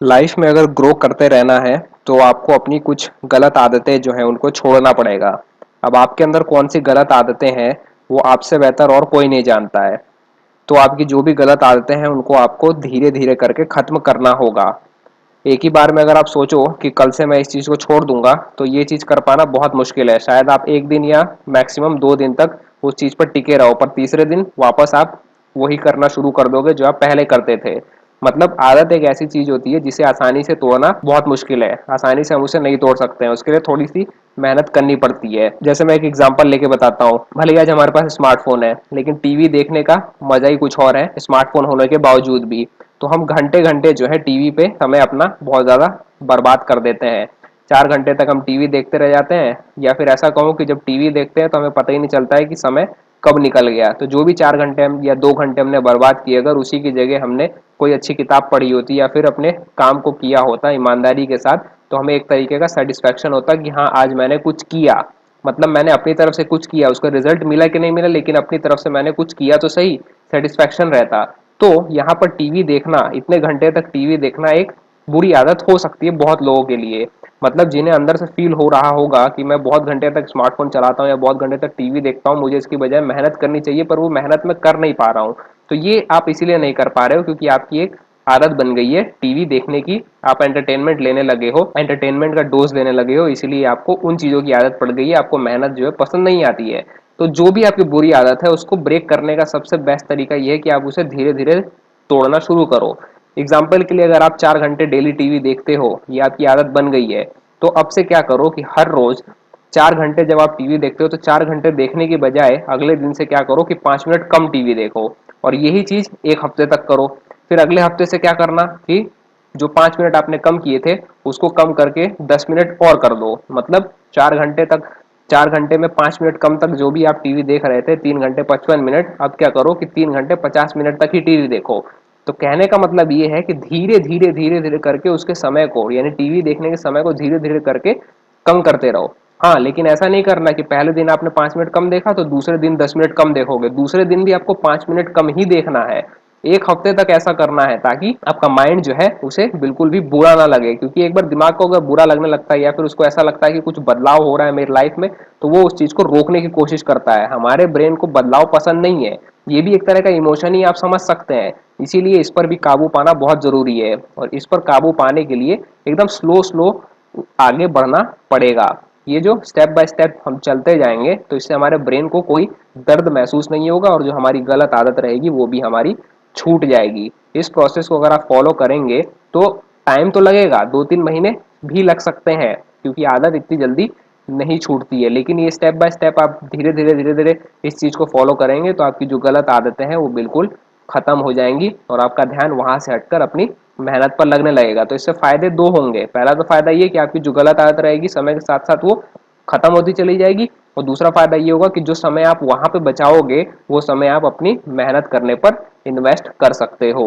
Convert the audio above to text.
Life में अगर grow करते रहना है तो आपको अपनी कुछ गलत आदतें जो हैं उनको छोड़ना पड़ेगा। अब आपके अंदर कौन सी गलत आदतें हैं वो आपसे बेहतर और कोई नहीं जानता है। तो आपकी जो भी गलत आदतें हैं उनको आपको धीरे धीरे करके खत्म करना होगा। एक ही बार में अगर आप सोचो कि कल से मैं इस चीज़ को छोड़ दूंगा तो ये चीज़ कर पाना बहुत मुश्किल है। शायद आप एक दिन या मैक्सिमम 2 दिन तक उस चीज़ पर टिके रहो, पर तीसरे दिन वापस आप वही करना शुरू कर दोगे जो आप पहले करते थे। मतलब आदत एक ऐसी चीज होती है जिसे आसानी से तोड़ना बहुत मुश्किल है। आसानी से हम उसे नहीं तोड़ सकते हैं, उसके लिए थोड़ी सी मेहनत करनी पड़ती है। जैसे मैं एक एग्जांपल लेके बताता हूँ। भले ही आज हमारे पास स्मार्टफोन है लेकिन टीवी देखने का मजा ही कुछ और है स्मार्टफोन होने के बावजूद भी। तो हम घंटे घंटे जो है टीवी पे समय अपना बहुत ज्यादा बर्बाद कर देते हैं। 4 घंटे तक हम टीवी देखते रह जाते हैं, या फिर ऐसा कहूँ कि जब टीवी देखते हैं तो हमें पता ही नहीं चलता है कि समय कब निकल गया। तो जो भी 4 घंटे हम या 2 घंटे हमने बर्बाद किए, अगर उसी की जगह हमने कोई अच्छी किताब पढ़ी होती या फिर अपने काम को किया होता ईमानदारी के साथ, तो हमें एक तरीके का सेटिस्फेक्शन होता कि हाँ आज मैंने कुछ किया। मतलब मैंने अपनी तरफ से कुछ किया, उसका रिजल्ट मिला कि नहीं मिला लेकिन अपनी तरफ से मैंने कुछ किया तो सही, सेटिस्फेक्शन रहता। तो यहाँ पर टीवी देखना, इतने घंटे तक टीवी देखना एक बुरी आदत हो सकती है बहुत लोगों के लिए। मतलब जिन्हें अंदर से फील हो रहा होगा कि मैं बहुत घंटे तक स्मार्टफोन चलाता हूँ या बहुत घंटे तक टीवी देखता हूँ, मुझे इसकी बजाय मेहनत करनी चाहिए पर वो मेहनत मैं कर नहीं पा रहा हूँ। तो ये आप इसीलिए नहीं कर पा रहे हो क्योंकि आपकी एक आदत बन गई है टीवी देखने की। आप एंटरटेनमेंट लेने लगे हो, एंटरटेनमेंट का डोज लेने लगे हो, इसीलिए आपको उन चीजों की आदत पड़ गई है। आपको मेहनत जो है पसंद नहीं आती है। तो जो भी आपकी बुरी आदत है उसको ब्रेक करने का सबसे बेस्ट तरीका ये है कि आप उसे धीरे धीरे तोड़ना शुरू करो। एग्जाम्पल के लिए, अगर आप 4 घंटे डेली टीवी देखते हो, ये आपकी आदत बन गई है, तो अब से क्या करो कि हर रोज 4 घंटे जब आप टीवी देखते हो तो 4 घंटे देखने की बजाय अगले दिन से क्या करो कि 5 मिनट कम टीवी देखो। और यही चीज एक हफ्ते तक करो। फिर अगले हफ्ते से क्या करना कि जो 5 मिनट आपने कम किए थे उसको कम करके 10 मिनट और कर दो। मतलब 4 घंटे तक, 4 घंटे में 5 मिनट कम तक जो भी आप टीवी देख रहे थे, 3 घंटे 55 मिनट, अब क्या करो कि 3 घंटे 50 मिनट तक ही टीवी देखो। तो कहने का मतलब ये है कि धीरे धीरे धीरे धीरे करके उसके समय को, यानी टीवी देखने के समय को धीरे धीरे करके कम करते रहो। हाँ, लेकिन ऐसा नहीं करना कि पहले दिन आपने 5 मिनट कम देखा तो दूसरे दिन 10 मिनट कम देखोगे, दूसरे दिन भी आपको 5 मिनट कम ही देखना है। एक हफ्ते तक ऐसा करना है ताकि आपका माइंड जो है उसे बिल्कुल भी बुरा ना लगे। क्योंकि एक बार दिमाग को अगर बुरा लगने लगता है या फिर उसको ऐसा लगता है कि कुछ बदलाव हो रहा है मेरी लाइफ में, तो वो उस चीज को रोकने की कोशिश करता है। हमारे ब्रेन को बदलाव पसंद नहीं है। ये भी एक तरह का इमोशन ही आप समझ सकते हैं। इसीलिए इस पर भी काबू पाना बहुत जरूरी है, और इस पर काबू पाने के लिए एकदम स्लो स्लो आगे बढ़ना पड़ेगा। ये जो स्टेप बाय स्टेप हम चलते जाएंगे तो इससे हमारे ब्रेन को कोई दर्द महसूस नहीं होगा, और जो हमारी गलत आदत रहेगी वो भी हमारी छूट जाएगी। इस प्रोसेस को अगर आप फॉलो करेंगे तो टाइम तो लगेगा, 2-3 महीने भी लग सकते हैं क्योंकि आदत इतनी जल्दी नहीं छूटती है। लेकिन ये स्टेप बाय स्टेप आप धीरे धीरे धीरे धीरे इस चीज को फॉलो करेंगे तो आपकी जो गलत आदतें हैं वो बिल्कुल खत्म हो जाएंगी और आपका ध्यान वहां से हटकर अपनी मेहनत पर लगने लगेगा। तो इससे फायदे दो होंगे। पहला तो फायदा ये कि आपकी जो गलत आदत रहेगी समय के साथ साथ वो खत्म होती चली जाएगी, और दूसरा फायदा ये होगा कि जो समय आप वहां पे बचाओगे वो समय आप अपनी मेहनत करने पर इन्वेस्ट कर सकते हो।